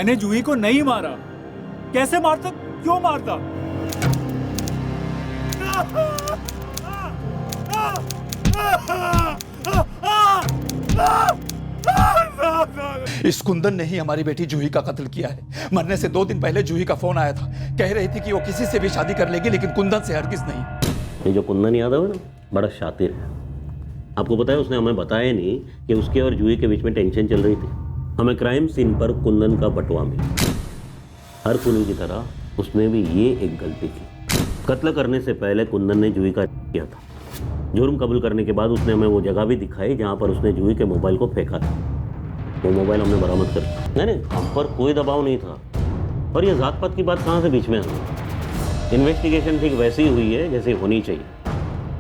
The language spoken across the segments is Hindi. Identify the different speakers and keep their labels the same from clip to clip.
Speaker 1: मैंने जूही को नहीं मारा। कैसे मारता, क्यों मारता?
Speaker 2: इस कुंदन ने ही हमारी बेटी जूही का कत्ल किया है। मरने से 2 दिन पहले जूही का फोन आया था, कह रही थी कि वो किसी से भी शादी कर लेगी लेकिन कुंदन से हरगिज नहीं।
Speaker 3: ये जो कुंदन यादव है ना, बड़ा शातिर है। आपको पता है उसने हमें बताया नहीं कि उसके और जूही के बीच में टेंशन चल रही थी। हमें क्राइम सीन पर कुंदन का बटुआ मिला। हर खूनी की तरह उसने भी ये एक गलती की। कत्ल करने से पहले कुंदन ने जूही का किया था। जुर्म कबूल करने के बाद उसने हमें वो जगह भी दिखाई जहाँ पर उसने जूही के मोबाइल को फेंका था। वो मोबाइल हमने बरामद कर। नहीं, हम पर कोई दबाव नहीं था। और ये जात पात की बात कहाँ से बीच में आ गई? इन्वेस्टिगेशन ठीक वैसी ही हुई है जैसी होनी चाहिए।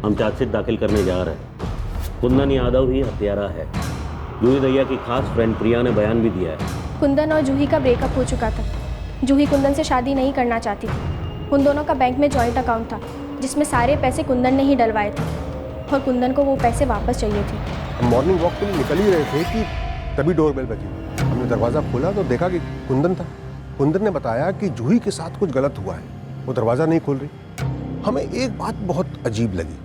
Speaker 3: हम चार्जशीट दाखिल करने जा रहे हैं। कुंदन यादव ही हत्यारा है। जूही दैया की खास फ्रेंड प्रिया ने बयान भी दिया है।
Speaker 4: कुंदन और जूही का ब्रेकअप हो चुका था। जूही कुंदन से शादी नहीं करना चाहती थी। उन दोनों का बैंक में जॉइंट अकाउंट था जिसमें सारे पैसे कुंदन ने ही डलवाए थे और कुंदन को वो पैसे वापस चाहिए थे।
Speaker 5: मॉर्निंग वॉक के लिए निकल ही रहे थे कि तभी डोरबेल बजी। हमने दरवाज़ा खोला तो देखा कि कुंदन था। कुंदन ने बताया कि जूही के साथ कुछ गलत हुआ है, वो दरवाज़ा नहीं खोल रही। हमें एक बात बहुत अजीब लगी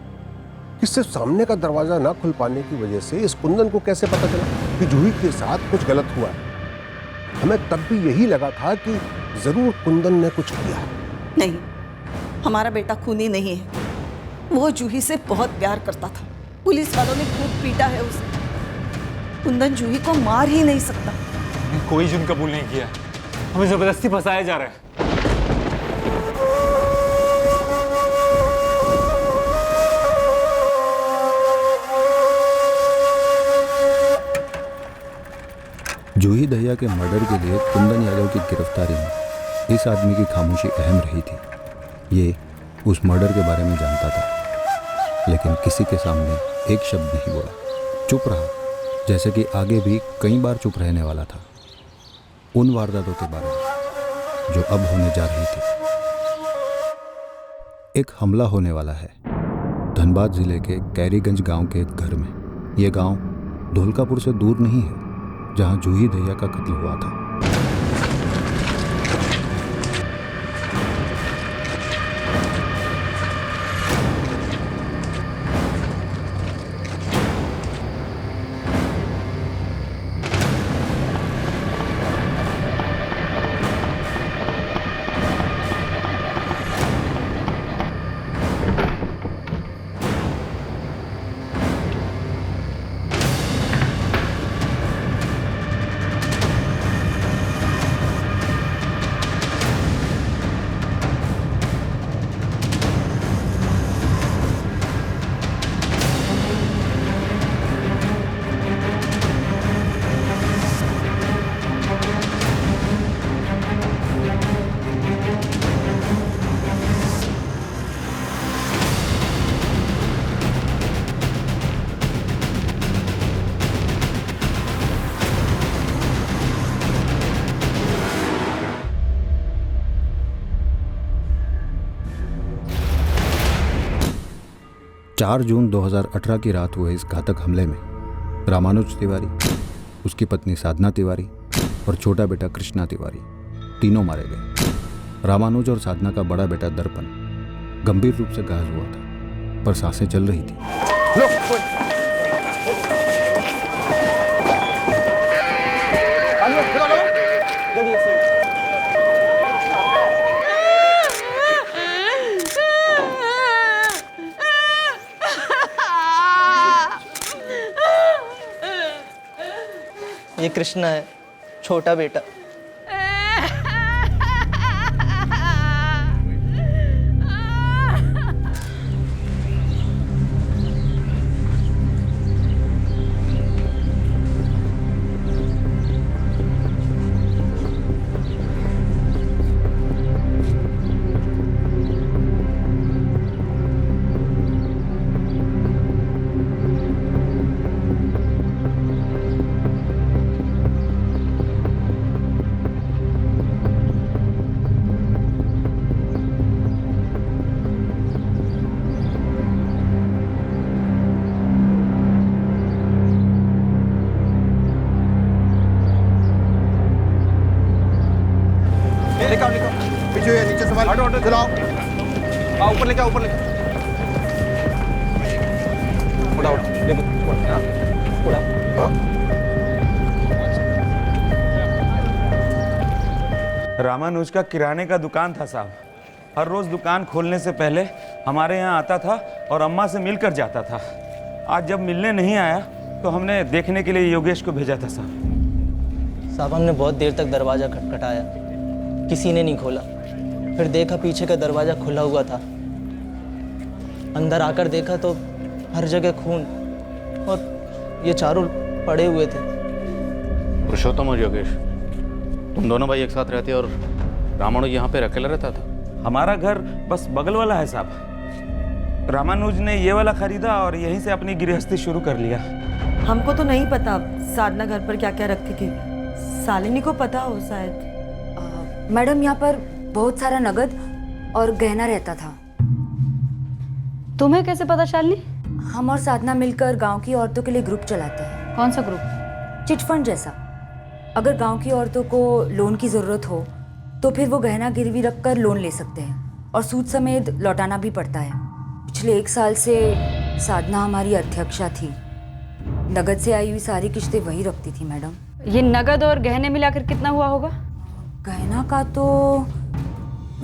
Speaker 5: कि सिर्फ सामने का दरवाज़ा ना खुल पाने की वजह से इस कुंदन को कैसे पता चला कि जूही के साथ कुछ गलत हुआ है। हमें तब भी यही लगा था कि ज़रूर कुंदन ने कुछ किया है।
Speaker 6: नहीं, हमारा बेटा खूनी नहीं है। वो जूही से बहुत प्यार करता था। पुलिस वालों ने खूब पीटा है उसे। कुंदन जूही को मार ही नहीं सकता।
Speaker 1: हमने कोई जुर्म कबूल नहीं किया, हमें जबरदस्ती फंसाया जा रहा है।
Speaker 7: जूही दहिया के मर्डर के लिए कुंदन यादव की गिरफ्तारी में इस आदमी की खामोशी अहम रही थी। ये उस मर्डर के बारे में जानता था लेकिन किसी के सामने एक शब्द नहीं बोला, चुप रहा, जैसे कि आगे भी कई बार चुप रहने वाला था उन वारदातों के बारे में जो अब होने जा रही थी। एक हमला होने वाला है धनबाद जिले के कैरीगंज गांव के एक घर में। यह गांव धोलकापुर से दूर नहीं है जहां जूही दहिया का कत्ल हुआ था। चार जून 2018 की रात हुए इस घातक हमले में रामानुज तिवारी, उसकी पत्नी साधना तिवारी और छोटा बेटा कृष्णा तिवारी तीनों मारे गए। रामानुज और साधना का बड़ा बेटा दर्पण गंभीर रूप से घायल हुआ था पर सांसें चल रही थी।
Speaker 8: ये कृष्णा है, छोटा बेटा।
Speaker 9: चलो आओ ऊपर लेके आओ, ऊपर लेके उड़ा उड़ा ले उड़ा।
Speaker 1: रामानुज का किराने का दुकान था साहब। हर रोज दुकान खोलने से पहले हमारे यहाँ आता था और अम्मा से मिलकर जाता था। आज जब मिलने नहीं आया तो हमने देखने के लिए योगेश को भेजा था साहब।
Speaker 8: हमने बहुत देर तक दरवाज़ा खटखटाया, किसी ने नहीं खोला। फिर देखा पीछे का दरवाज़ा खुला हुआ था। अंदर आकर देखा तो हर जगह खून और ये चारों पड़े हुए थे।
Speaker 9: पुरुषोत्तम और योगेश, तुम दोनों भाई एक साथ रहते और रामानुज यहाँ पे अकेला रहता था?
Speaker 1: हमारा घर बस बगल वाला है साहब। रामानुज ने ये वाला खरीदा और यहीं से अपनी गृहस्थी शुरू कर लिया।
Speaker 10: हमको तो नहीं पता साधना घर पर क्या क्या रखती थी, शालिनी को पता हो शायद।
Speaker 11: मैडम यहाँ पर बहुत सारा नगद और गहना रहता था।
Speaker 12: तुम्हें कैसे पता शालिनी?
Speaker 11: हम और साधना मिलकर गांव की औरतों के लिए ग्रुप चलाते हैं।
Speaker 12: कौन सा ग्रुप?
Speaker 11: चिटफंड जैसा। अगर गांव की औरतों को लोन की ज़रूरत हो तो फिर वो गहना गिरवी रखकर लोन ले सकते हैं और सूद समेत लौटाना भी पड़ता है। पिछले 1 साल से साधना हमारी अध्यक्षा थी। नगद से आई हुई सारी किश्तें वही रखती थी मैडम।
Speaker 12: ये नगद और गहने मिलाकर कितना हुआ होगा?
Speaker 11: गहना का तो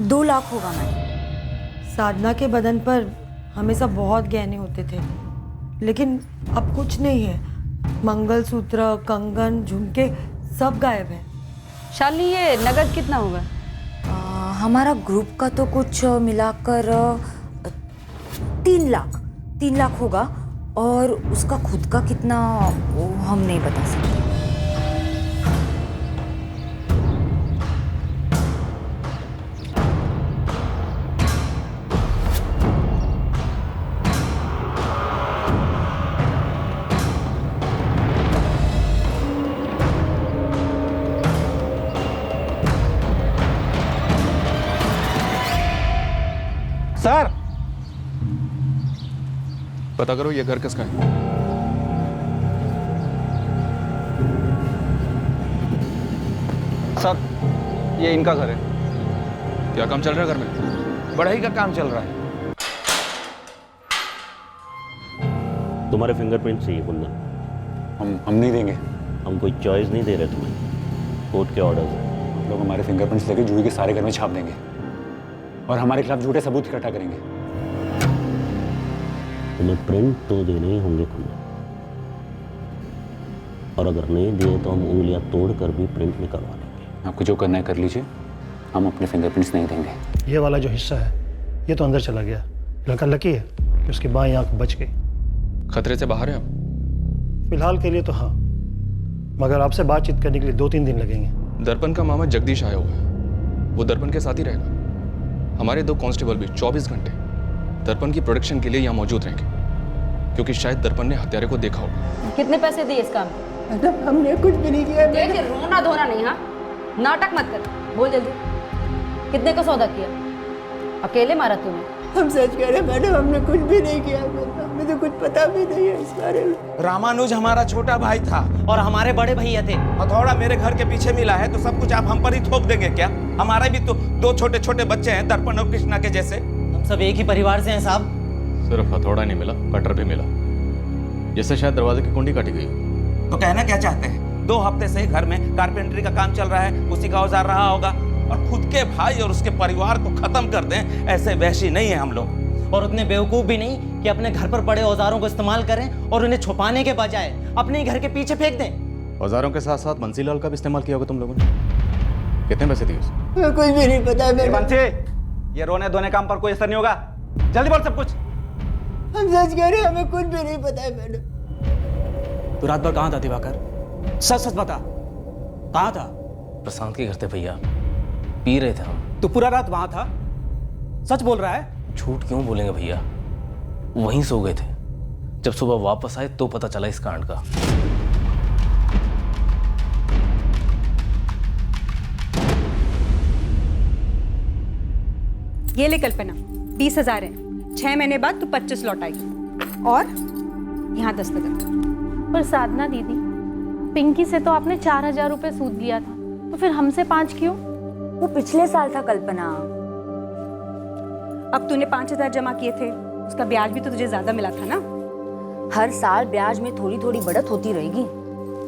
Speaker 11: 2 लाख होगा मैडम।
Speaker 10: साधना के बदन पर हमेशा बहुत गहने होते थे, लेकिन अब कुछ नहीं है। मंगलसूत्र, कंगन, झुमके सब गायब है।
Speaker 12: शालिनी ये नगद कितना होगा?
Speaker 11: हमारा ग्रुप का तो कुछ मिलाकर 3 लाख होगा और उसका खुद का कितना वो हम नहीं बता सकते।
Speaker 1: सर
Speaker 9: पता करो ये घर किसका है।
Speaker 1: सर ये इनका घर है।
Speaker 9: क्या काम चल रहा है घर में?
Speaker 1: बढ़ई का काम चल रहा है।
Speaker 3: तुम्हारे फिंगरप्रिंट चाहिए कुंदन।
Speaker 13: हम नहीं देंगे।
Speaker 3: हम कोई चॉइस नहीं दे रहे तुम्हें, कोर्ट के ऑर्डर्स हैं।
Speaker 13: लोग हमारे फिंगरप्रिंट्स लेके जूही के सारे घर में छाप देंगे और हमारे खिलाफ झूठे सबूत इकट्ठा करेंगे।
Speaker 3: तुम्हें प्रिंट तो देने ही होंगे कुंदन, और अगर नहीं दिए तो हम उंगलियां तोड़कर भी प्रिंट निकलवा लेंगे।
Speaker 13: आपको जो करना है कर लीजिए, हम अपने फिंगरप्रिंट्स नहीं देंगे।
Speaker 14: ये वाला जो हिस्सा है ये तो अंदर चला गया। लड़का लकी है कि उसकी बाईं आंख बच गई।
Speaker 9: खतरे से बाहर है आप?
Speaker 14: फिलहाल के लिए तो हाँ, मगर आपसे बातचीत करने के लिए 2-3 दिन लगेंगे।
Speaker 9: दर्पण का मामा जगदीश आया हुआ है, वो दर्पण के साथ ही रहेगा। हमारे 2 कांस्टेबल भी 24 घंटे दर्पण की प्रोटेक्शन के लिए यहाँ मौजूद रहेंगे, क्योंकि शायद दर्पण ने हत्यारे को देखा होगा।
Speaker 12: कितने पैसे दिए इस काम के?
Speaker 10: मैडम हमने कुछ भी नहीं किया।
Speaker 12: देख रोना धोना नहीं, हाँ नाटक मत कर, बोल जल्दी। कितने का सौदा किया? अकेले मारा तूने?
Speaker 10: हम सच कह रहे मैडम, हमने कुछ भी नहीं किया। हमें तो कुछ पता भी नहीं है इस बारे में।
Speaker 1: रामानुज हमारा छोटा भाई था
Speaker 8: और हमारे बड़े भैया थे।
Speaker 1: हथौड़ा मेरे घर के पीछे मिला है तो सब कुछ आप हम पर ही थोप देंगे क्या? हमारे भी तो 2 छोटे छोटे बच्चे हैं, दर्पण और कृष्णा के जैसे।
Speaker 8: हम सब एक ही परिवार से हैं साहब।
Speaker 9: सिर्फ हथौड़ा नहीं मिला, कटर भी मिला, जिससे शायद दरवाजे की कुंडी काटी गई।
Speaker 1: तो कहना क्या चाहते हैं? 2 हफ्ते से घर में कारपेंटरी का काम चल रहा है, उसी का औजार रहा होगा, और खुद के भाई और उसके परिवार को खत्म कर दें, ऐसे वैसी नहीं है हम लोग।
Speaker 8: और उतने बेवकूफ भी नहीं कि अपने घर पर पड़े औजारों को इस्तेमाल करें और उन्हें छुपाने के बजाय अपने घर के पीछे फेंक दें।
Speaker 9: औजारों के साथ साथ बंसीलाल का भी इस्तेमाल किया होगा तुम लोगों ने। कितने पैसे दिए उसे?
Speaker 10: कुछ भी नहीं पता मेरे।
Speaker 1: बंसी, ये रोने धोने काम पर कोई असर नहीं होगा, जल्दी बोल सब कुछ।
Speaker 10: हम सच कह रहे हैं, हमें कुछ भी नहीं पता है मैडम।
Speaker 8: तू रात भर कहाँ था दिवाकर? सच सच बता, कहाँ था?
Speaker 13: प्रशांत के घर थे भैया, पी रहे थे हम।
Speaker 8: तू पूरा रात वहां था? सच बोल रहा है?
Speaker 13: झूठ क्यों बोलेंगे भैया, वहीं सो गए थे। जब सुबह वापस आए तो पता चला इस कांड का।
Speaker 12: ये ले कल्पना, 20,000 है। 6 महीने बाद तू 25 लौटाएगी और यहाँ दस्तखत।
Speaker 4: पर साधना दीदी, पिंकी से तो आपने 4,000 रुपये सूद लिया था, तो फिर हमसे 5 क्यों?
Speaker 11: वो पिछले साल था कल्पना।
Speaker 12: अब तूने 5,000 जमा किए थे, उसका ब्याज भी तो तुझे ज्यादा मिला था ना।
Speaker 11: हर साल ब्याज में थोड़ी थोड़ी बढ़त होती रहेगी।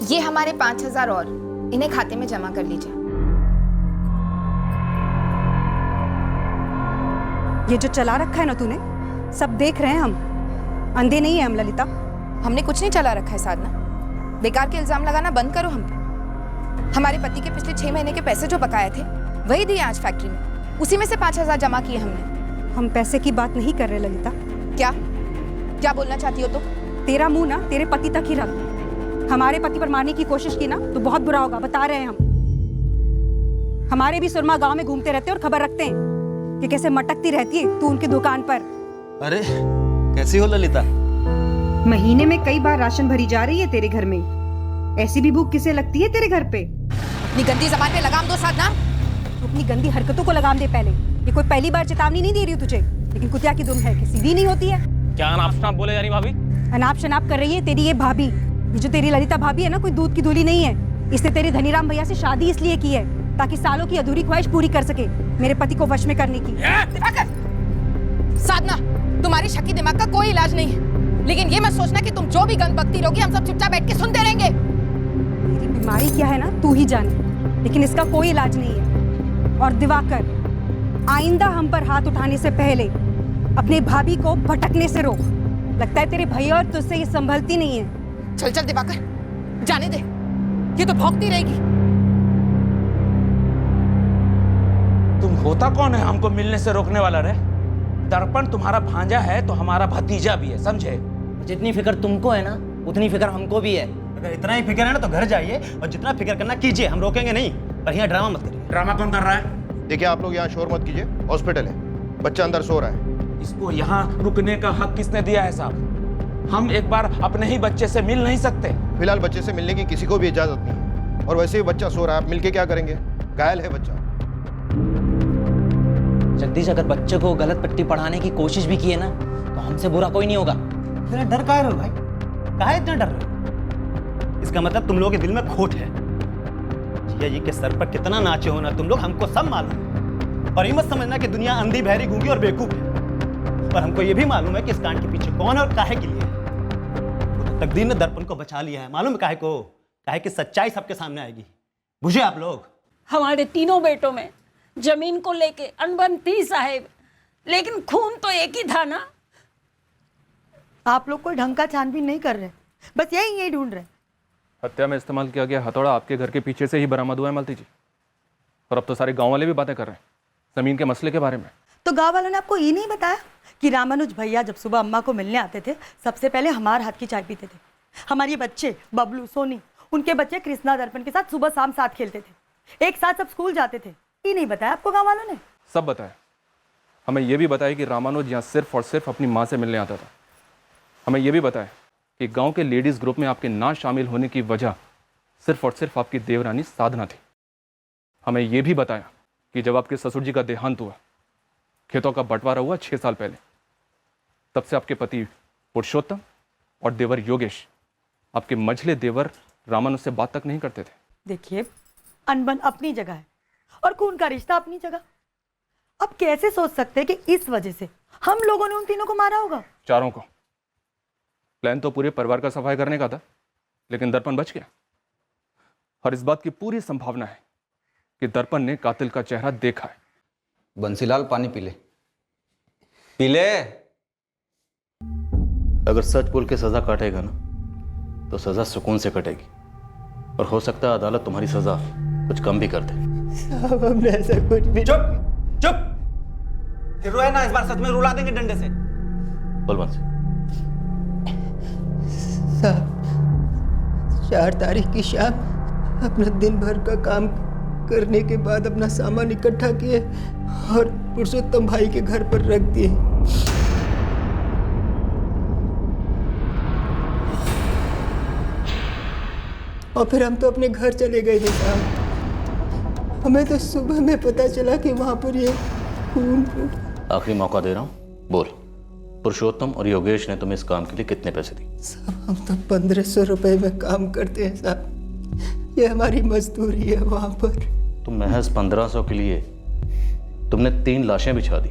Speaker 15: ये हमारे 5,000 और इन्हें खाते में जमा कर लीजिए।
Speaker 12: ये जो चला रखा है ना तूने, सब देख रहे हैं हम, अंधे नहीं है हम ललिता।
Speaker 15: हमने कुछ नहीं चला रखा है साधना, बेकार के इल्जाम लगाना बंद करो हम पे। हमारे पति के पिछले 6 महीने के पैसे जो बकाए थे वही दिए आज फैक्ट्री में, उसी में से 5,000 जमा किए हमने।
Speaker 12: हम पैसे की बात नहीं कर रहे ललिता।
Speaker 15: क्या क्या बोलना चाहती हो तुम?
Speaker 12: तेरा मुंह ना तेरे पति तक ही रख। हमारे पति पर मारने की कोशिश की ना तो बहुत बुरा होगा, बता रहे हैं हम। हमारे भी सुरमा गांव में घूमते रहते और खबर रखते हैं कि कैसे मटकती रहती है तू उनकी दुकान पर।
Speaker 13: अरे कैसी हो ललिता?
Speaker 12: महीने में कई बार राशन भरी जा रही है तेरे घर में, ऐसी भी भूख किसे लगती है तेरे घर पे?
Speaker 15: अपनी गंदी जबान पे लगाम दो साधना।
Speaker 12: तू अपनी गंदी हरकतों को लगाम दे पहले। ये कोई पहली बार चेतावनी नहीं दे रही हूँ तुझे, लेकिन कुतिया की दुम है कि सीधी नहीं होती है।
Speaker 13: क्या अनाप शनाप बोले जा रही भाभी?
Speaker 12: अनाप शनाप कर रही है तेरी ये भाभी। ये जो तेरी ललिता भाभी है ना, कोई दूध की धूली नहीं है। इसने तेरे धनीराम भैया से शादी इसलिए की है ताकि सालों की अधूरी ख्वाहिश पूरी कर सके, मेरे पति को वश में करने की।
Speaker 15: साधना, तुम्हारी शक्की दिमाग का कोई इलाज नहीं है, लेकिन ये मत सोचना कि तुम जो भी गंद बकती रहोगी हम सब चुपचाप बैठ के सुनते रहेंगे।
Speaker 12: मेरी बीमारी क्या है ना तू ही जाने, लेकिन इसका कोई इलाज नहीं है। और दिवाकर, आइंदा हम पर हाथ उठाने से पहले अपने भाभी को भटकने से रोक। लगता है तेरे भैया और तुझसे ये संभलती नहीं है।
Speaker 15: चल चल दिवाकर, जाने दे, ये तो भौंकती रहेगी।
Speaker 1: तुम होता कौन है हमको मिलने से रोकने वाला रे? दर्पण तुम्हारा भांजा है तो हमारा भतीजा भी है, समझे?
Speaker 8: जितनी फिक्र तुमको है ना उतनी फिक्र हमको भी है। अगर इतना ही फिक्र है ना तो घर जाइए और जितना फिक्र करना कीजिए, हम रोकेंगे नहीं, पर यहाँ ड्रामा मत करिए।
Speaker 1: ड्रामा कौन कर रहा है?
Speaker 5: देखिए आप लोग यहाँ शोर मत कीजिए, हॉस्पिटल है, बच्चा अंदर सो रहा है।
Speaker 1: इसको यहाँ रुकने का हक किसने दिया है साहब? हम एक बार अपने ही बच्चे से मिल नहीं सकते?
Speaker 5: फिलहाल बच्चे से मिलने की किसी को भी इजाजत नहीं है, और वैसे ही बच्चा सो रहा है, आप मिलके क्या करेंगे? घायल है बच्चा।
Speaker 8: जगदीश, अगर बच्चे को गलत पट्टी पढ़ाने की कोशिश भी की है ना तो हमसे बुरा कोई नहीं होगा।
Speaker 16: इतना डर काहे रहे हो भाई? काहे इतना डर रहे हो? इसका मतलब तुम लोगों के दिल में खोट है। जिया जी के सर पर कितना नाचे हो ना तुम लोग, हमको सब मालूम है। और ये मत समझना कि दुनिया अंधी बहरी गूंगी और बेवकूफ है, पर हमको ये भी मालूम है कि इस कांड के पीछे कौन है और काहे के लिए। वो तो तकदीर ने दर्पण को बचा लिया है, मालूम है काहे को? काहे कि सच्चाई सबके सामने आएगी। बुझे आप लोग?
Speaker 17: हमारे तीनों बेटों में जमीन को लेके अनबन थी साहेब, लेकिन खून तो एक ही था ना।
Speaker 10: आप लोग कोई ढंग का छानबीन नहीं कर रहे, बस यही ढूंढ रहे।
Speaker 9: हत्या में इस्तेमाल किया गया हथौड़ा आपके घर के पीछे से ही बरामद हुआ है मालती जी, और अब तो सारे गांव वाले भी बातें कर रहे हैं जमीन के मसले के बारे में।
Speaker 10: तो गांव वालों ने आपको ये नहीं बताया कि रामानुज भैया जब सुबह अम्मा को मिलने आते थे सबसे पहले हमारे हाथ की चाय पीते थे। हमारे बच्चे बबलू, सोनी, उनके बच्चे कृष्णा दर्पण के साथ सुबह शाम साथ खेलते थे, एक साथ सब स्कूल जाते थे। ये नहीं बताया आपको गांव वालों ने?
Speaker 9: सब बताया। हमें यह भी बताया कि रामानुज यहाँ सिर्फ और सिर्फ अपनी माँ से मिलने आता था। हमें यह भी बताया कि गांव के लेडीज़ ग्रुप में आपके ना शामिल होने की वजह सिर्फ और सिर्फ आपकी देवरानी साधना थी। हमें यह भी बताया कि जब आपके ससुर जी का देहांत हुआ, खेतों का बंटवारा हुआ 6 साल पहले, तब से आपके पति पुरुषोत्तम और देवर योगेश, आपके मझले देवर रामानुज से बात तक नहीं करते थे।
Speaker 10: देखिए, अनबन अपनी जगह है और खून का रिश्ता अपनी जगह। अब कैसे सोच सकते हैं कि इस वजह से हम लोगों ने उन तीनों को मारा होगा?
Speaker 9: चारों को। प्लान तो पूरे परिवार का सफाई करने का था, लेकिन दर्पण बच गया। और इस बात की पूरी संभावना है कि दर्पण ने कातिल का चेहरा देखा है।
Speaker 18: बंसीलाल, पानी पी ले, पी ले।
Speaker 13: अगर सच बोल के सजा काटेगा ना तो सजा सुकून से कटेगी, और हो सकता है अदालत तुम्हारी सजा कुछ कम भी कर दे।
Speaker 16: साहब, हमने ऐसा कुछ भी। चुप चुप, फिर रोए ना, इस बार सच में रुला देंगे डंडे से।
Speaker 13: बोल बंसी।
Speaker 19: साहब, 4 तारीख की शाम अपना दिन भर का काम करने के बाद अपना सामान इकट्ठा किए और पुरुषोत्तम भाई के घर पर रख दिए। और फिर हम तो अपने घर चले गए थे साहब। हमें तो सुबह में पता चला कि वहां पर ये खून।
Speaker 13: आखिरी मौका दे रहा हूँ, बोल, पुरुषोत्तम और योगेश ने तुम्हें इस काम के लिए कितने पैसे दिए?
Speaker 19: साहब, हम तो 1500 रुपए में काम करते हैं साहब, ये हमारी मजदूरी है वहां पर।
Speaker 13: तुम महज 1500 के लिए तुमने 3 लाशें बिछा दी।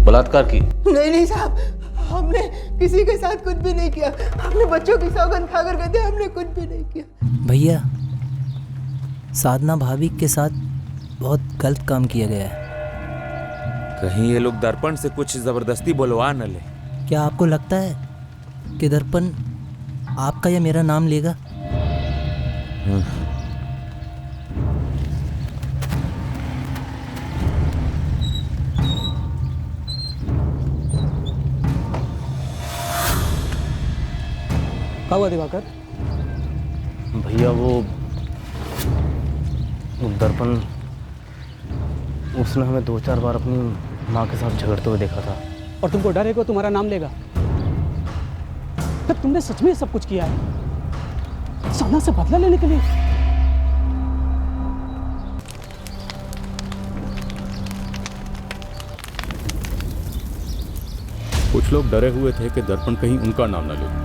Speaker 13: बलात्कार की?
Speaker 19: नहीं नहीं साहब, हमने किसी के साथ कुछ भी नहीं किया। हमने बच्चों की सौगंध खाकर कहते हमने कुछ भी नहीं किया।
Speaker 8: भैया, साधना भाभी के साथ बहुत गलत काम किया गया है।
Speaker 1: कहीं ये लोग दर्पण से कुछ जबरदस्ती बुलवा न ले।
Speaker 8: क्या आपको लगता है कि दर्पण आपका या मेरा नाम लेगा?
Speaker 16: क्या हुआ दिवाकर?
Speaker 13: भैया वो दर्पण, उसने हमें 2-4 बार अपनी माँ के साथ झगड़ते हुए देखा था।
Speaker 16: और तुमको डर है कि वो तुम्हारा नाम लेगा? तब तुमने सच में सब कुछ किया है साधना से बदला लेने के लिए?
Speaker 20: कुछ लोग डरे हुए थे कि दर्पण कहीं उनका नाम न ले।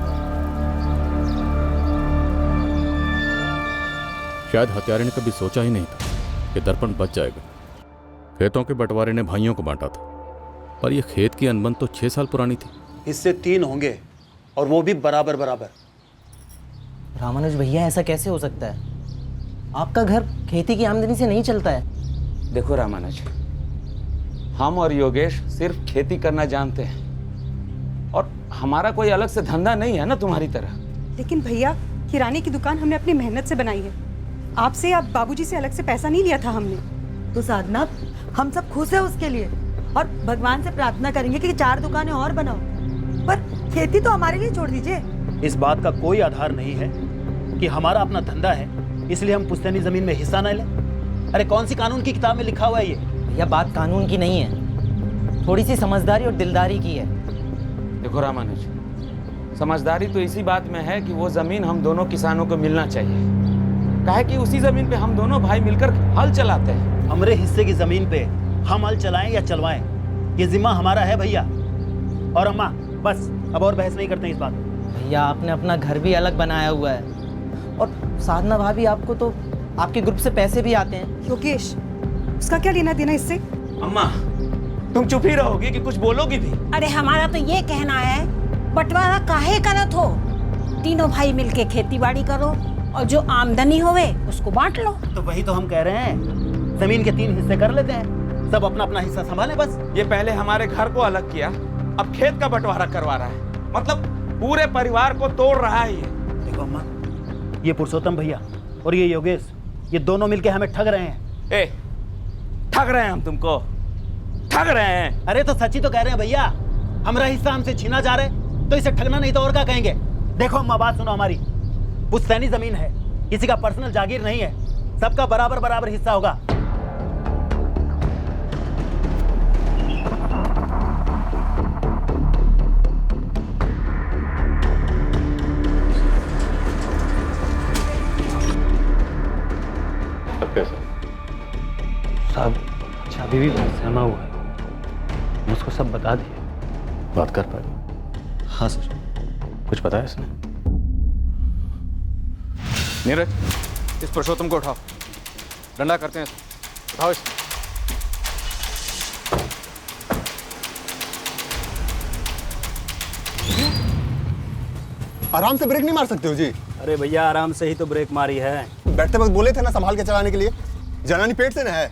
Speaker 20: शायद हत्यारे ने कभी सोचा ही नहीं था कि दर्पण बच जाएगा। खेतों के बंटवारे ने भाइयों को बांटा था, पर यह खेत की अनबन तो 6 साल पुरानी थी।
Speaker 16: इससे 3 होंगे और वो भी बराबर बराबर।
Speaker 8: रामानुज भैया, ऐसा कैसे हो सकता है? आपका घर खेती की आमदनी से नहीं चलता है।
Speaker 1: देखो रामानुज, हम और योगेश सिर्फ खेती करना जानते हैं और हमारा कोई अलग से धंधा नहीं है ना तुम्हारी तरह।
Speaker 12: लेकिन भैया, किराने की दुकान हमने अपनी मेहनत से बनाई है। आपसे या बाबूजी से अलग से पैसा नहीं लिया था हमने।
Speaker 6: तो साधना, हम सब खुश है उसके लिए और भगवान से प्रार्थना करेंगे कि 4 दुकानें और बनाओ, पर खेती तो हमारे लिए छोड़ दीजिए।
Speaker 16: इस बात का कोई आधार नहीं है कि हमारा अपना धंधा है इसलिए हम पुश्तैनी जमीन में हिस्सा न लें। अरे कौन सी कानून की किताब में लिखा हुआ है ये?
Speaker 8: भैया, बात कानून की नहीं है, थोड़ी सी समझदारी और दिलदारी की है।
Speaker 1: देखो रामानुज, समझदारी तो इसी बात में है कि वो जमीन हम दोनों किसानों को मिलना चाहिए। काहे कि उसी जमीन पे हम दोनों भाई मिलकर हल चलाते हैं।
Speaker 16: हमरे हिस्से की जमीन पे हम हल चलाएं या चलवाएं, ये जिम्मा हमारा है भैया। और अम्मा, बस अब और बहस नहीं करते इस बात।
Speaker 8: भैया, आपने अपना घर भी अलग बनाया हुआ है और साधना भाभी, आपको तो आपके ग्रुप से पैसे भी आते हैं।
Speaker 12: योगेश, उसका क्या लेना देना इससे?
Speaker 1: अम्मा, तुम चुप ही रहोगी कि कुछ बोलोगी भी?
Speaker 17: अरे हमारा तो ये कहना है, बंटवारा काहे करत हो? तीनों भाई मिलके खेती बाड़ी करो और जो आमदनी होवे उसको बांट लो।
Speaker 16: तो वही तो हम कह रहे हैं, जमीन के 3 हिस्से कर लेते हैं, सब अपना अपना हिस्सा संभाले बस।
Speaker 1: ये पहले हमारे घर को अलग किया, अब खेत का बंटवारा करवा रहा है। मतलब पूरे परिवार को तोड़ रहा है ये।
Speaker 16: देखो अम्मा, ये पुरुषोत्तम भैया और ये योगेश, ये दोनों मिलके हमें ठग रहे हैं।
Speaker 1: ए, ठग रहे हैं हम तुमको? ठग रहे हैं?
Speaker 16: अरे तो सच्ची तो कह रहे हैं भैया, हमारा हिस्सा हमसे छीना जा रहा है, तो इसे ठगना नहीं तो और क्या कहेंगे? देखो अम्मा, बात सुनो हमारी, पुश्तैनी जमीन है, किसी का पर्सनल जागीर नहीं है, सबका बराबर बराबर हिस्सा होगा। साहब, चाबी भी बहुत सहमा हुआ है, मुझको सब बता दिया।
Speaker 13: बात कर पाए?
Speaker 16: हाँ सर।
Speaker 13: कुछ बताया इसने?
Speaker 9: नीरज, इस पुरुषोत्तम को उठाओ, डंडा करते हैं। उठाओ इस।
Speaker 5: आराम से ब्रेक नहीं मार सकते हो जी?
Speaker 16: अरे भैया, आराम से ही तो ब्रेक मारी है।
Speaker 5: बैठते वक्त बोले थे ना संभाल के चलाने के लिए, जनानी पेट से न है।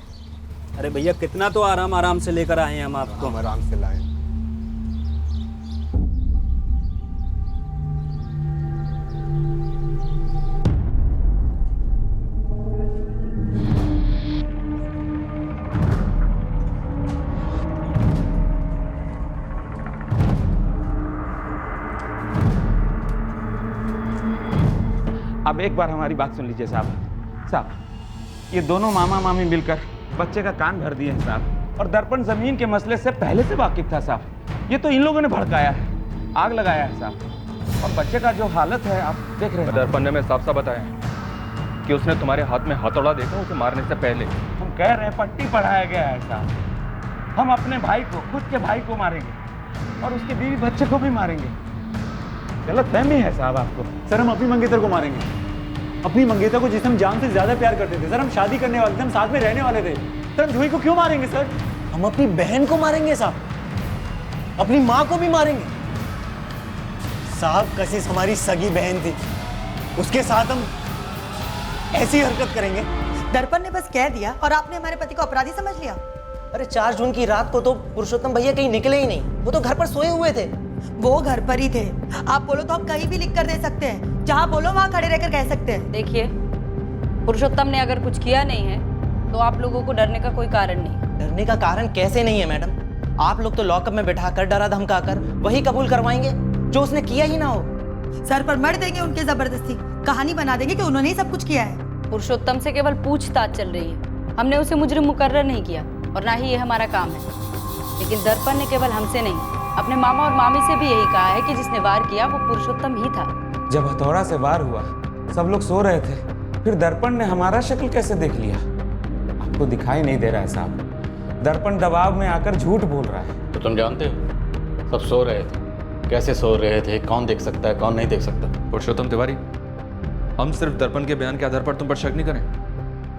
Speaker 16: अरे भैया, कितना तो आराम से लेकर आए हैं हम आपको।
Speaker 5: हम आराम से लाए।
Speaker 1: अब एक बार हमारी बात सुन लीजिए साहब, ये दोनों मामा मामी मिलकर बच्चे का कान भर दिए हैं साहब। और दर्पण जमीन के मसले से पहले से वाकिफ था साहब। ये तो इन लोगों ने भड़काया है, आग लगाया है साहब। और बच्चे का जो हालत है आप देख रहे हैं।
Speaker 9: दर्पण ने मैं साफ साफ बताया कि उसने तुम्हारे हाथ में हथौड़ा देखा उसे मारने से पहले।
Speaker 1: हम कह रहे हैं पट्टी पढ़ाया गया है साहब। हम अपने भाई को, खुद के भाई को मारेंगे और उसके बीवी बच्चे को भी मारेंगे। गलत फहमी है साहब आपको।
Speaker 16: सर, हम अपनी मंगेतर को मारेंगे, अपनी मंगेतर को जिसे हम जान से ज्यादा प्यार करते थे। सर, हम शादी करने वाले थे, हम साथ में रहने वाले थे। सर, हम जूही को क्यों मारेंगे सर?
Speaker 8: हम अपनी बहन को मारेंगे साहब।
Speaker 16: अपनी माँ को भी मारेंगे? साहब, कशिश हमारी सगी बहन थी, उसके साथ हम ऐसी हरकत करेंगे?
Speaker 10: दर्पण ने बस कह दिया और आपने हमारे पति को अपराधी समझ लिया।
Speaker 8: अरे 4 जून की रात को तो पुरुषोत्तम भैया कहीं निकले ही नहीं, वो तो घर पर सोए हुए थे।
Speaker 10: वो घर पर ही थे। आप बोलो तो हम कहीं भी लिख कर दे सकते हैं, जहाँ बोलो वहाँ खड़े रहकर कह सकते हैं।
Speaker 11: देखिए, पुरुषोत्तम ने अगर कुछ किया नहीं है तो आप लोगों को डरने का कोई कारण नहीं।
Speaker 8: डरने का कारण कैसे नहीं है मैडम? आप लोग तो लॉकअप में बैठाकर डरा धमकाकर वही कबूल करवाएंगे जो उसने किया ही ना हो।
Speaker 10: सर पर मर देंगे उनके जबरदस्ती, कहानी बना देंगे कि उन्होंने ही सब कुछ किया है।
Speaker 11: पुरुषोत्तम से केवल पूछताछ चल रही है, हमने उसे मुजरिम मुकर्रर नहीं किया और ना ही ये हमारा काम है। लेकिन दर्पण ने केवल हमसे नहीं, अपने मामा और मामी से भी यही कहा है कि जिसने वार किया वो पुरुषोत्तम ही था।
Speaker 1: जब हथौड़ा से वार हुआ, सब लोग सो रहे थे, फिर दर्पण ने हमारा शक्ल कैसे देख लिया? आपको दिखाई नहीं दे रहा है साहब? दर्पण दबाव में आकर झूठ बोल रहा है।
Speaker 13: तो तुम जानते हो सब सो रहे थे, कैसे सो रहे थे, कौन देख सकता है, कौन नहीं देख सकता?
Speaker 9: पुरुषोत्तम तिवारी, हम सिर्फ दर्पण के बयान के आधार पर तुम पर शक नहीं करें,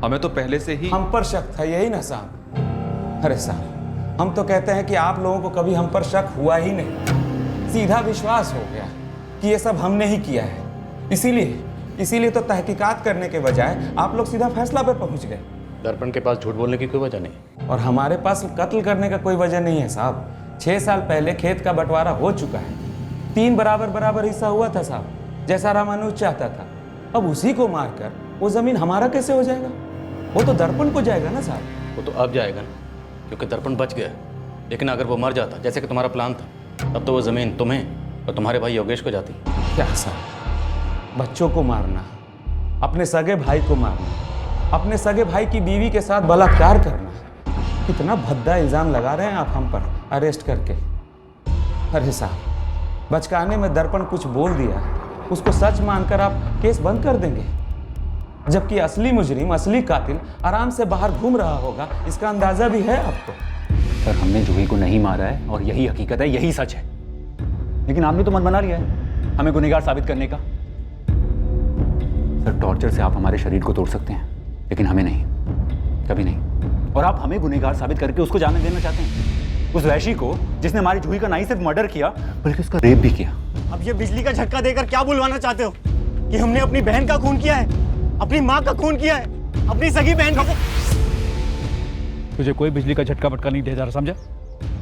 Speaker 9: हमें तो पहले से ही
Speaker 1: हम पर शक था, यही ना साहब? अरे साहब, हम तो कहते हैं कि आप लोगों को कभी हम पर शक हुआ ही नहीं, सीधा विश्वास हो गया कि ये सब हमने ही किया है। इसीलिए तो तहकीकात करने के बजाय आप लोग सीधा फैसला पर पहुंच गए।
Speaker 13: दर्पण के पास झूठ बोलने की कोई वजह नहीं,
Speaker 1: और हमारे पास कत्ल करने का कोई वजह नहीं है साहब। 6 साल पहले खेत का बंटवारा हो चुका है, 3 बराबर हिस्सा हुआ था साहब, जैसा रामानुज चाहता था। अब उसी को मारकर वो जमीन हमारा कैसे हो जाएगा? वो तो दर्पण को जाएगा ना साहब।
Speaker 13: वो तो अब जाएगा ना, क्योंकि दर्पण बच गया। लेकिन अगर वो मर जाता, जैसे कि तुम्हारा प्लान था, तब तो वो जमीन तुम्हें और तुम्हारे भाई योगेश को जाती।
Speaker 1: क्या साहब, बच्चों को मारना, अपने सगे भाई को मारना, अपने सगे भाई की बीवी के साथ बलात्कार करना, कितना भद्दा इल्जाम लगा रहे हैं आप हम पर अरेस्ट करके। अरे साहब, बचकाने में दर्पण कुछ बोल दिया, उसको सच मानकर आप केस बंद कर देंगे, जबकि असली मुजरिम, असली कातिल आराम से बाहर घूम रहा होगा, इसका अंदाजा भी है आपको?
Speaker 21: सर, हमने जूही को नहीं मारा है और यही हकीकत है, यही सच है। लेकिन आपने तो मन बना लिया है हमें गुनहगार साबित करने का। सर, टॉर्चर से आप हमारे शरीर को तोड़ सकते हैं, लेकिन हमें नहीं, कभी नहीं। और आप हमें गुनहगार साबित करके उसको जाने देना चाहते हैं, उस वैशी को जिसने हमारी जूही का नहीं सिर्फ मर्डर किया बल्कि उसका रेप भी किया।
Speaker 16: अब ये बिजली का झटका देकर क्या बुलवाना चाहते हो कि हमने अपनी बहन का खून किया है, अपनी माँ का खून किया है, अपनी सगी बहन का?
Speaker 21: तुझे कोई बिजली का झटका पटका नहीं दिया जा रहा, समझा?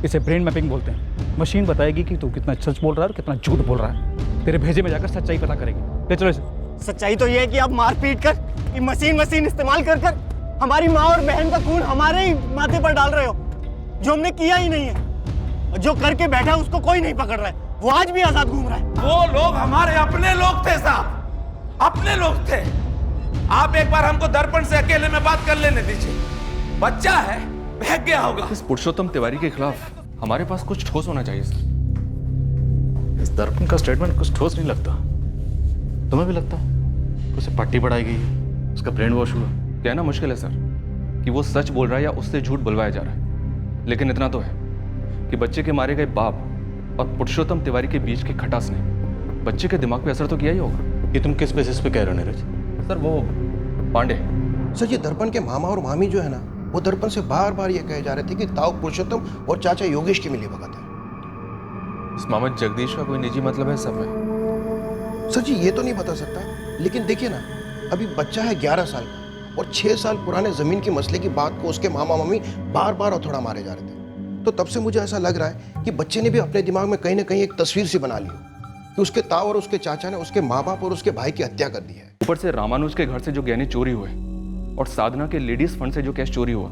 Speaker 21: इसे ब्रेन मैपिंग बोलते हैं। मशीन बताएगी कि तू कितना सच बोल रहा है और कितना झूठ बोल रहा है। तेरे भेजे में जाकर सच्चाई पता करेगी। ले चलो इसे।
Speaker 16: सच्चाई तो ये है कि आप मार पीट कर, ये मशीन इस्तेमाल कर कर हमारी माँ और बहन का खून हमारे ही माथे पर डाल रहे हो, जो हमने किया ही नहीं है। जो करके बैठा है उसको कोई नहीं पकड़ रहा है, वो आज भी आजाद घूम रहा है।
Speaker 1: वो लोग हमारे अपने लोग थे साहब, अपने लोग थे। आप एक बार हमको दर्पण से अकेले में बात कर लेने दीजिए, बच्चा है, बहक गया होगा।
Speaker 9: इस पुरुषोत्तम तिवारी के खिलाफ हमारे पास कुछ ठोस होना चाहिए सर।
Speaker 13: इस दर्पण का स्टेटमेंट कुछ ठोस नहीं लगता, तुम्हें भी लगता है उसे पट्टी पढ़ाई गई, उसका ब्रेन वॉश हुआ?
Speaker 9: कहना मुश्किल है सर कि वो सच बोल रहा है या उससे झूठ बुलवाया जा रहा है, लेकिन इतना तो है कि बच्चे के मारे गए बाप और पुरुषोत्तम तिवारी के बीच की खटास ने बच्चे के दिमाग पे असर तो किया ही होगा।
Speaker 13: ये तुम किस बेसिस पे कह रहे हो नीरज?
Speaker 9: सर वो पांडे
Speaker 5: सर, ये दर्पण के मामा और मामी जो है ना, वो दर्पण से बार बार ये कहे जा रहे थे कि ताऊ पुरुषोत्तम और चाचा योगेश की मिली भगत है।
Speaker 9: इस मामा जगदीश का कोई निजी मतलब है सब में?
Speaker 5: सर जी, ये तो नहीं बता सकता, लेकिन देखिए ना, अभी बच्चा है 11 साल का और 6 साल पुराने जमीन के मसले की बात को उसके मामा मामी बार बार हथौड़ा मारे जा रहे थे। तो तब से मुझे ऐसा लग रहा है कि बच्चे ने भी अपने दिमाग में कहीं ना कहीं एक तस्वीर सी बना ली कि उसके ताऊ और उसके चाचा ने उसके माँ बाप और उसके भाई की हत्या कर दी है।
Speaker 9: ऊपर से रामानुज के घर से जो गहने चोरी हुए और साधना के लेडीज फंड से जो कैश चोरी हुआ,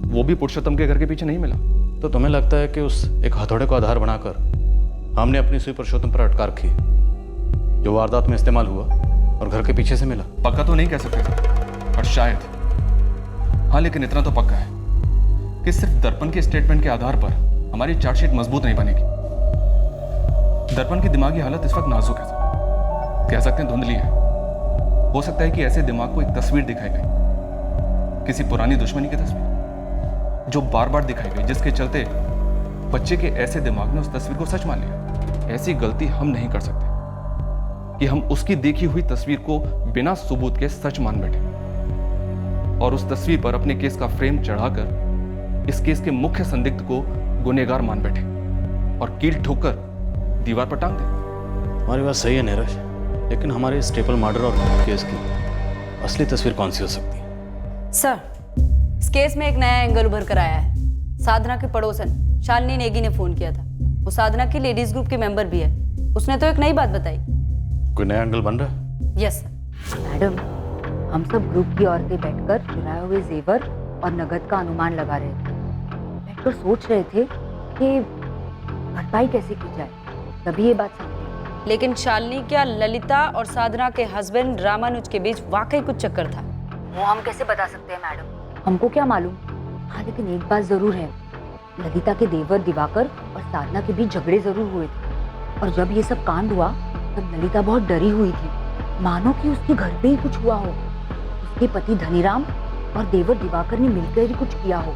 Speaker 9: वो भी पुरुषोत्तम के घर के पीछे नहीं मिला।
Speaker 13: तो तुम्हें लगता है कि उस एक हथौड़े को आधार बनाकर हमने अपनी सुई पुरुषोत्तम पर अटका रखी, जो वारदात में इस्तेमाल हुआ और घर के पीछे से मिला?
Speaker 9: पक्का तो नहीं कह सकते पर शायद, हाँ, लेकिन इतना तो पक्का है कि सिर्फ दर्पण के स्टेटमेंट के आधार पर हमारी चार्जशीट मजबूत नहीं बनेगी। दर्पण की दिमागी हालत इस वक्त नाजुक है, कह सकते हैं धुंधली है। हो सकता है कि ऐसे दिमाग को एक तस्वीर दिखाई गई, किसी पुरानी दुश्मनी की तस्वीर जो बार बार दिखाई गई, जिसके चलते बच्चे के ऐसे दिमाग ने उस तस्वीर को सच मान लिया। ऐसी गलती हम नहीं कर सकते कि हम उसकी देखी हुई तस्वीर को बिना सबूत के सच मान बैठे और उस तस्वीर पर अपने केस का फ्रेम चढ़ाकर इस केस के मुख्य संदिग्ध को गुनहगार मान बैठे। और कील ठोक कर दीवार पर टांग दे।
Speaker 13: हमारी बात सही है नीरज, लेकिन हमारे स्टेपल मर्डर और केस की असली तस्वीर कौन सी हो सकती है?
Speaker 2: सर, इस केस में एक नया एंगल उभर कर आया है। साधना के पड़ोसन शालिनी नेगी ने फोन किया था। वो साधना की लेडीज ग्रुप के मेंबर भी है। उसने तो एक नई बात बताई।
Speaker 13: कोई नया एंगल बन रहा है?
Speaker 2: Yes sir.
Speaker 11: मैडम, हम सब ग्रुप की औरतें बैठकर चुराए हुए जेवर और नगद का अनुमान लगा रहे थे। बैठकर सोच रहे थे कि भरपाई कैसे की जाए, तभी ये बात समझी।
Speaker 2: लेकिन शालिनी क्या ललिता और साधना के हस्बैंड रामानुज के बीच वाकई कुछ चक्कर था?
Speaker 11: वो हम कैसे बता सकते हैं मैडम, हमको क्या मालूम। हाँ, लेकिन एक बात जरूर है, ललिता के देवर दिवाकर और साधना के बीच झगड़े जरूर हुए थे। और जब ये सब कांड हुआ तब ललिता बहुत डरी हुई थी, मानो कि उसके घर पे ही कुछ हुआ हो। उसके पति धनीराम और देवर दिवाकर ने मिलकर ही कुछ किया हो।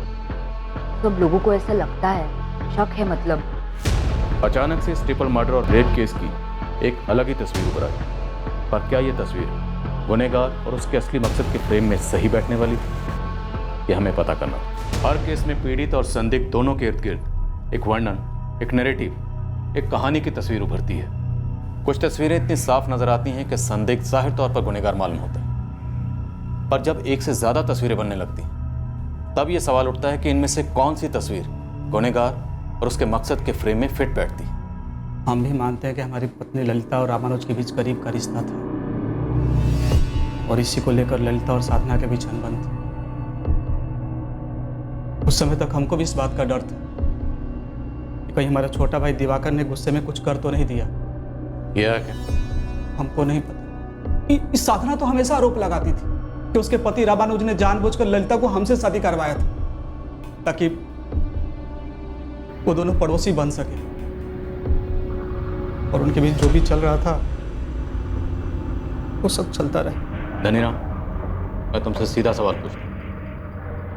Speaker 11: सब लोगों को ऐसा लगता है, शक है मतलब।
Speaker 20: अचानक से स्टेपल मर्डर और रेप केस की एक अलग ही तस्वीर उभर आई, पर क्या ये तस्वीर गुनहगार और उसके असली मकसद के फ्रेम में सही बैठने वाली थी, ये हमें पता करना। हर केस में पीड़ित और संदिग्ध दोनों के इर्द गिर्द एक वर्णन, एक नैरेटिव, एक कहानी की तस्वीर उभरती है। कुछ तस्वीरें इतनी साफ नजर आती हैं कि संदिग्ध जाहिर तौर पर गुनहगार मालूम होता है, पर जब एक से ज्यादा तस्वीरें बनने लगती तब यह सवाल उठता है कि इनमें से कौन सी तस्वीर गुनहगार और उसके मकसद के फ्रेम में फिट बैठती।
Speaker 16: हम भी मानते हैं कि हमारी पत्नी ललिता और रामानुज के बीच करीब का रिश्ता था, और इसी को लेकर ललिता और साधना के बीच अनबन थी। उस समय तक हमको भी इस बात का डर था कि कहीं हमारा छोटा भाई दिवाकर ने गुस्से में कुछ कर तो नहीं दिया।
Speaker 13: क्या क्या?
Speaker 16: हमको नहीं पता। इस साधना तो हमेशा आरोप लगाती थी कि उसके पति रामानुज ने जानबूझकर ललिता को हमसे शादी करवाया था ताकि वो दोनों पड़ोसी बन सके, और उनके बीच जो भी चल रहा था वो सब चलता रहा।
Speaker 13: धनीराम, मैं तुमसे सीधा सवाल पूछूं,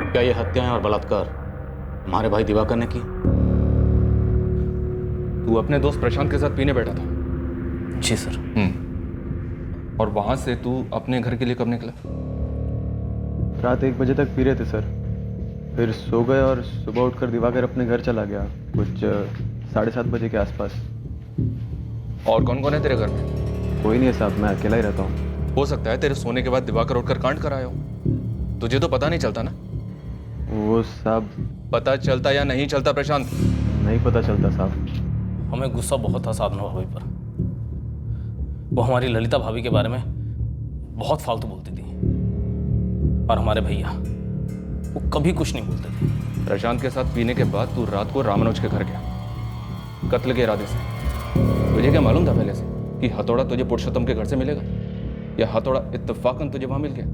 Speaker 13: क्या ये हत्याएं और बलात्कार हमारे भाई दिवाकर ने की?
Speaker 9: तू अपने दोस्त प्रशांत के साथ पीने बैठा था?
Speaker 13: जी सर।
Speaker 9: और वहां से तू अपने घर के लिए कब निकला?
Speaker 22: रात 1 बजे तक पी रहे थे सर, फिर सो गए और सुबह उठकर दिवाकर अपने घर चला गया कुछ 7:30 बजे के आसपास।
Speaker 9: और कौन कौन है तेरे घर में?
Speaker 22: कोई नहीं है साहब, मैं अकेला ही रहता हूँ।
Speaker 9: हो सकता है तेरे सोने के बाद दिवाकर उठकर कांड कराया हो, तुझे तो पता नहीं चलता ना?
Speaker 22: वो साहब
Speaker 9: पता चलता या नहीं चलता प्रशांत?
Speaker 22: नहीं पता चलता साहब।
Speaker 23: हमें गुस्सा बहुत था साधना भाभी पर। वो हमारी ललिता भाभी के बारे में बहुत फालतू बोलती थी, और हमारे भैया वो कभी कुछ नहीं बोलते थे।
Speaker 9: प्रशांत के साथ पीने के बाद तू रात को रामानुज के घर गया कत्ल के इरादे से। तुझे क्या मालूम था पहले से कि हथौड़ा तुझे पुरुषोत्तम के घर से मिलेगा, या हथौड़ा इत्तेफाकन तुझे वहां मिल गया?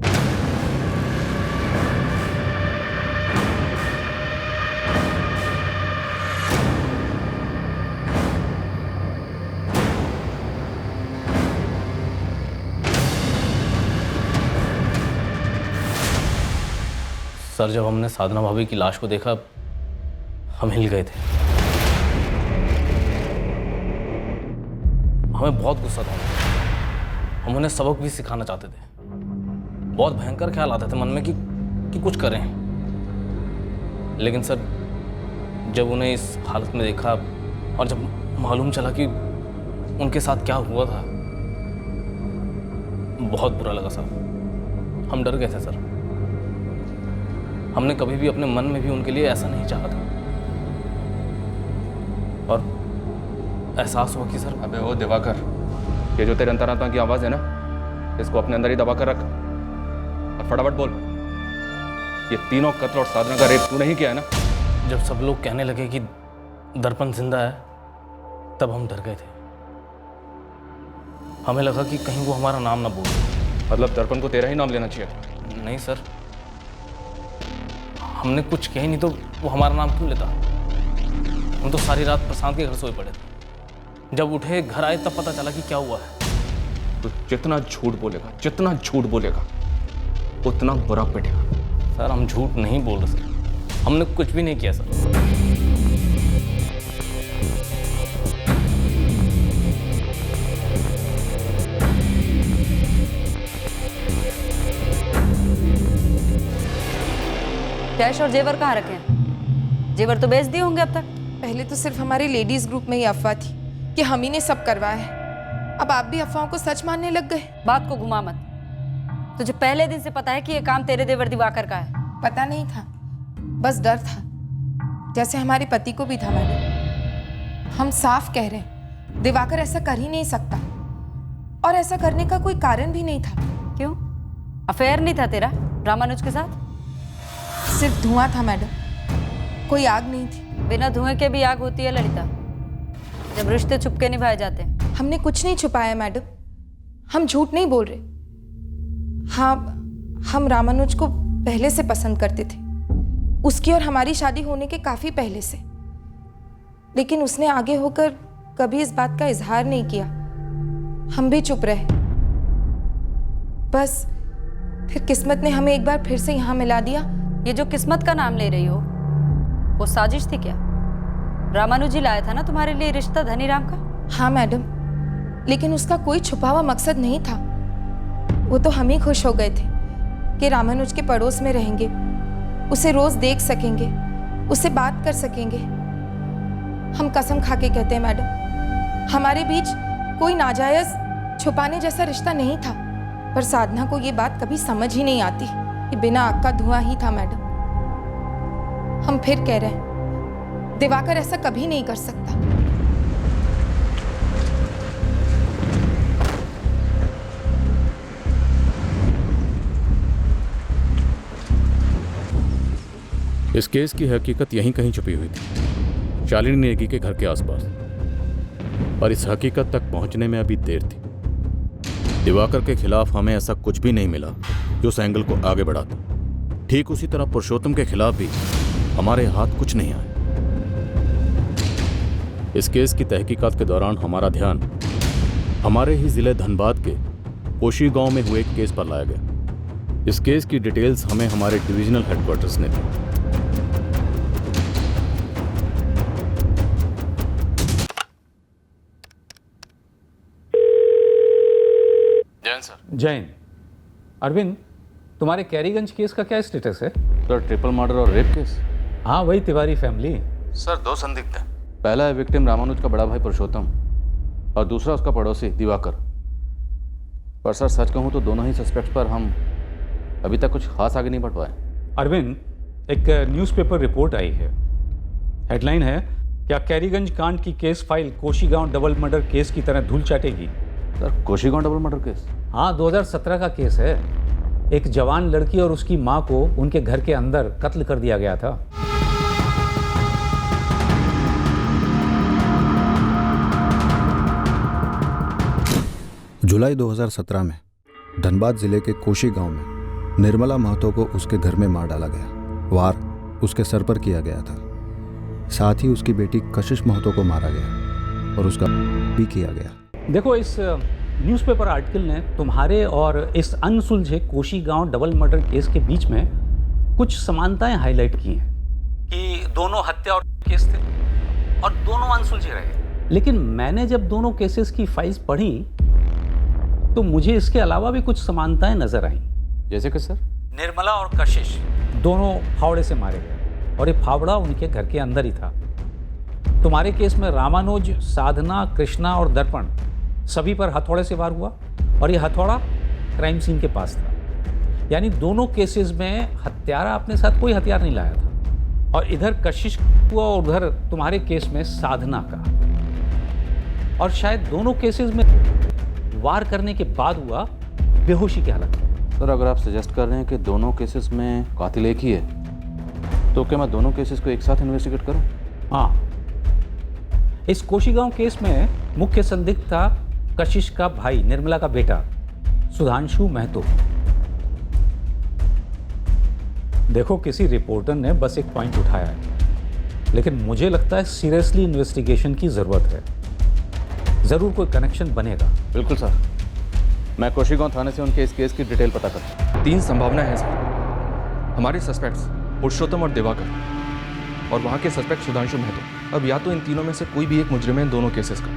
Speaker 23: सर, जब हमने साधना भाभी की लाश को देखा हम हिल गए थे। हमें बहुत गुस्सा था, हम उन्हें सबक भी सिखाना चाहते थे। बहुत भयंकर ख्याल आते थे मन में कि कुछ करें, लेकिन सर जब उन्हें इस हालत में देखा और जब मालूम चला कि उनके साथ क्या हुआ था, बहुत बुरा लगा सर। हम डर गए थे सर। हमने कभी भी अपने मन में भी उनके लिए ऐसा नहीं चाहा था, और एहसास हुआ कि सर।
Speaker 9: अबे ओ दिवाकर, ये जो तेरे अंतरात्मा की आवाज है ना, इसको अपने अंदर ही दबा कर रख और फटाफट बोल, ये तीनों कत्ल और साधना का रेप तू नहीं किया है ना?
Speaker 23: जब सब लोग कहने लगे कि दर्पण जिंदा है तब हम डर गए थे। हमें लगा कि कहीं वो हमारा नाम ना बोले।
Speaker 9: मतलब दर्पण को तेरा ही नाम लेना चाहिए?
Speaker 23: नहीं सर, हमने कुछ कही नहीं तो वो हमारा नाम क्यों लेता? हम तो सारी रात प्रशांत के घर सोए पड़े थे। जब उठे घर आए तब पता चला कि क्या हुआ है।
Speaker 9: तो जितना झूठ बोलेगा उतना बुरा पिटेगा।
Speaker 23: सर हम झूठ नहीं बोल रहे सर, हमने कुछ भी नहीं किया सर।
Speaker 2: कैश और जेवर कहाँ रखे हैं? जेवर तो बेच दिए होंगे अब तक।
Speaker 15: पहले तो सिर्फ हमारे लेडीज ग्रुप में ही अफवाह थी कि हम ही ने सब करवाया है। अब आप भी अफवाहों को सच मानने लग गए।
Speaker 2: बात को घुमा मत। तुझे पहले दिन से पता है कि ये काम तेरे देवर दिवाकर का है?
Speaker 15: पता नहीं था, बस डर था, जैसे हमारे पति को भी था मैडम। हम साफ कह रहे हैं, दिवाकर ऐसा कर ही नहीं सकता, और ऐसा करने का कोई कारण भी नहीं था।
Speaker 2: क्यों? अफेयर नहीं था तेरा रामानुज के साथ?
Speaker 15: सिर्फ धुआं था मैडम, कोई आग नहीं थी।
Speaker 2: बिना धुएं के भी आग होती है ललिता, जब रिश्ते छुपके निभाए जाते हैं।
Speaker 15: हमने कुछ नहीं छुपाया मैडम, हम झूठ नहीं बोल रहे। हाँ, हम रामानुज को पहले से पसंद करते थे, उसकी और हमारी शादी होने के काफी पहले से, लेकिन उसने आगे होकर कभी इस बात का इजहार नहीं किया। हम भी चुप रहे। बस फिर किस्मत ने हमें एक बार फिर से यहाँ मिला दिया।
Speaker 2: ये जो किस्मत का नाम ले रही हो, वो साजिश थी क्या? रामानुज ही लाया था ना तुम्हारे लिए रिश्ता धनीराम का?
Speaker 15: हाँ मैडम, लेकिन उसका कोई छुपा हुआ मकसद नहीं था। वो तो हम ही खुश हो गए थे कि रामानुज के पड़ोस में रहेंगे, उसे रोज देख सकेंगे, उससे बात कर सकेंगे। हम कसम खा के कहते हैं मैडम, हमारे बीच कोई नाजायज छुपाने जैसा रिश्ता नहीं था, पर साधना को ये बात कभी समझ ही नहीं आती कि बिना आग का धुआं ही था मैडम। हम फिर कह रहे हैं, दिवाकर ऐसा कभी नहीं कर सकता।
Speaker 20: इस केस की हकीकत यहीं कहीं छुपी हुई थी, शालिनी नेगी के घर के आसपास, और इस हकीकत तक पहुंचने में अभी देर थी। दिवाकर के खिलाफ हमें ऐसा कुछ भी नहीं मिला जो उस एंगल को आगे बढ़ाता। ठीक उसी तरह पुरुषोत्तम के खिलाफ भी हमारे हाथ कुछ नहीं आए। इस केस की तहकीकात के दौरान हमारा ध्यान हमारे ही जिले धनबाद के कोशी गांव में हुए एक केस पर लाया गया। इस केस की डिटेल्स हमें हमारे डिविजनल हेडक्वार्टर्स ने दी।
Speaker 23: जैन सर।
Speaker 13: जैन। अरविंद, तुम्हारे कैरीगंज केस का क्या स्टेटस है?
Speaker 20: सर, ट्रिपल मर्डर और रेप केस।
Speaker 13: हाँ, वही तिवारी फैमिली।
Speaker 23: सर, 2 संदिग्ध हैं।
Speaker 20: पहला है विक्टिम रामानुज का बड़ा भाई पुरुषोत्तम, और दूसरा उसका पड़ोसी दिवाकर। पर सर सच कहूँ तो दोनों ही सस्पेक्ट्स पर हम अभी तक कुछ खास आगे नहीं बढ़ पाए।
Speaker 13: अरविंद, एक न्यूज़पेपर रिपोर्ट आई है। हेडलाइन है, क्या कैरीगंज कांड की case file Koshigaon double murder case की तरह धूल चाटेगी?
Speaker 20: Sir, Koshigaon double murder case?
Speaker 13: हाँ, 2017 का केस है। एक जवान लड़की और उसकी मां को उनके घर के अंदर कत्ल कर दिया गया था।
Speaker 3: जुलाई 2017 में धनबाद जिले के कोशी गांव में निर्मला महतो को उसके घर में मार डाला गया। वार उसके सर पर किया गया था। साथ ही उसकी बेटी कशिश महतो को मारा गया और उसका भी किया गया।
Speaker 13: देखो, इस न्यूज़पेपर आर्टिकल ने तुम्हारे और इस अनसुलझे कोशी गांव डबल मर्डर केस के बीच में कुछ समानताएं हाईलाइट की हैं कि दोनों हत्या और केस थे और दोनों अनसुलझे रहे। लेकिन मैंने जब दोनों केसेस की फाइल्स पढ़ी तो मुझे इसके अलावा भी कुछ समानताएं नजर आईं।
Speaker 20: जैसे कि सर?
Speaker 13: निर्मला और कशिश दोनों फावड़े से मारे गए और ये फावड़ा उनके घर के अंदर ही था। तुम्हारे केस में रामानुज, साधना, कृष्णा और दर्पण सभी पर हथौड़े से वार हुआ और ये हथौड़ा क्राइम सीन के पास था। यानी दोनों केसेस में हत्यारा अपने साथ कोई हथियार नहीं लाया था। और इधर कशिश हुआ और उधर तुम्हारे केस में साधना का। और शायद दोनों केसेस में वार करने के बाद हुआ बेहोशी की हालत में।
Speaker 20: सर, अगर आप सजेस्ट कर रहे हैं कि दोनों केसेस में कातिल एक ही है, तो क्या मैं दोनों केसेस को एक साथ इन्वेस्टिगेट करूं?
Speaker 13: हाँ, इस कोशीगांव केस में मुख्य संदिग्ध था कशिश का भाई, निर्मला का बेटा सुधांशु महतो। देखो, किसी रिपोर्टर ने बस एक पॉइंट उठाया है, लेकिन मुझे लगता है सीरियसली इन्वेस्टिगेशन की जरूरत है। जरूर कोई कनेक्शन बनेगा।
Speaker 20: बिल्कुल सर, मैं कोशीगांव थाने से उनके इस केस की डिटेल पता करता।
Speaker 9: 3 संभावना है सर। हमारे सस्पेक्ट्स पुरुषोत्तम और दिवाकर, और वहाँ के सस्पेक्ट सुधांशु महतो। अब या तो इन तीनों में से कोई भी एक मुजरिम है इन दोनों केसेस का,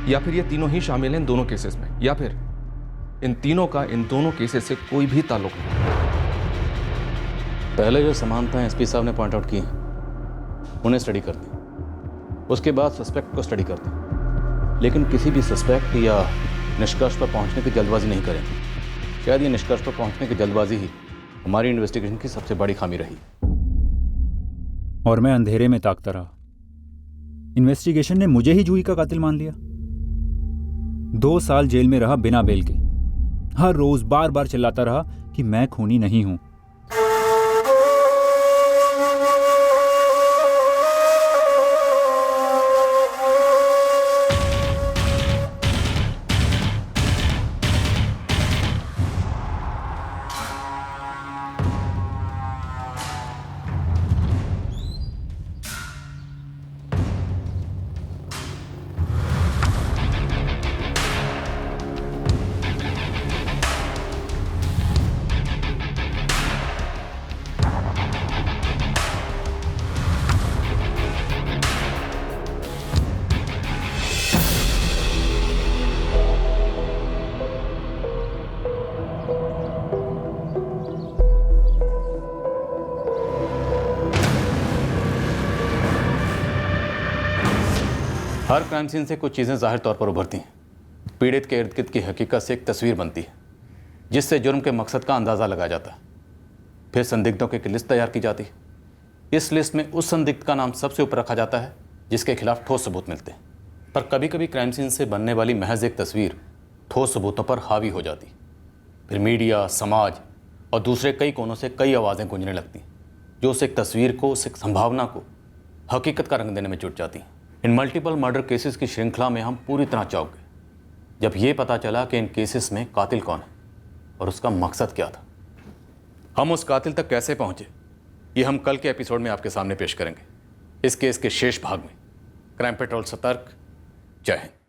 Speaker 9: या फिर ये तीनों ही शामिल हैं इन दोनों केसेस में, या फिर इन तीनों का इन दोनों केसेस से कोई भी ताल्लुक नहीं।
Speaker 20: पहले जो समानताएं एसपी साहब ने पॉइंट आउट की हैं, उन्हें स्टडी करते हैं। उसके बाद सस्पेक्ट को स्टडी करते हैं, लेकिन किसी भी सस्पेक्ट या निष्कर्ष पर पहुंचने की जल्दबाजी नहीं करेंगे। शायद ये निष्कर्ष पर पहुंचने की जल्दबाजी ही हमारी इन्वेस्टिगेशन की सबसे बड़ी खामी रही।
Speaker 21: और मैं अंधेरे में ताकता रहा। इन्वेस्टिगेशन ने मुझे ही जूही का कातिल मान लिया। 2 साल जेल में रहा बिना बेल के। हर रोज बार बार चिल्लाता रहा कि मैं खूनी नहीं हूं।
Speaker 20: हर क्राइम सीन से कुछ चीज़ें जाहिर तौर पर उभरती हैं। पीड़ित के इर्द गिर्द की हकीकत से एक तस्वीर बनती है जिससे जुर्म के मकसद का अंदाज़ा लगाया जाता है। फिर संदिग्धों की एक लिस्ट तैयार की जाती है। इस लिस्ट में उस संदिग्ध का नाम सबसे ऊपर रखा जाता है जिसके खिलाफ ठोस सबूत मिलते हैं। पर कभी कभी क्राइम सीन से बनने वाली महज एक तस्वीर ठोस सबूतों पर हावी हो जाती। फिर मीडिया, समाज और दूसरे कई कोनों से कई आवाज़ें गूंजने लगती जो उस एक तस्वीर को, उस एक संभावना को हकीकत का रंग देने में जुट जाती हैं। इन मल्टीपल मर्डर केसेस की श्रृंखला में हम पूरी तरह चौंक गए जब ये पता चला कि इन केसेस में कातिल कौन है और उसका मकसद क्या था। हम उस कातिल तक कैसे पहुंचे ये हम कल के एपिसोड में आपके सामने पेश करेंगे। इस केस के शेष भाग में क्राइम पेट्रोल सतर्क। जय हिंद।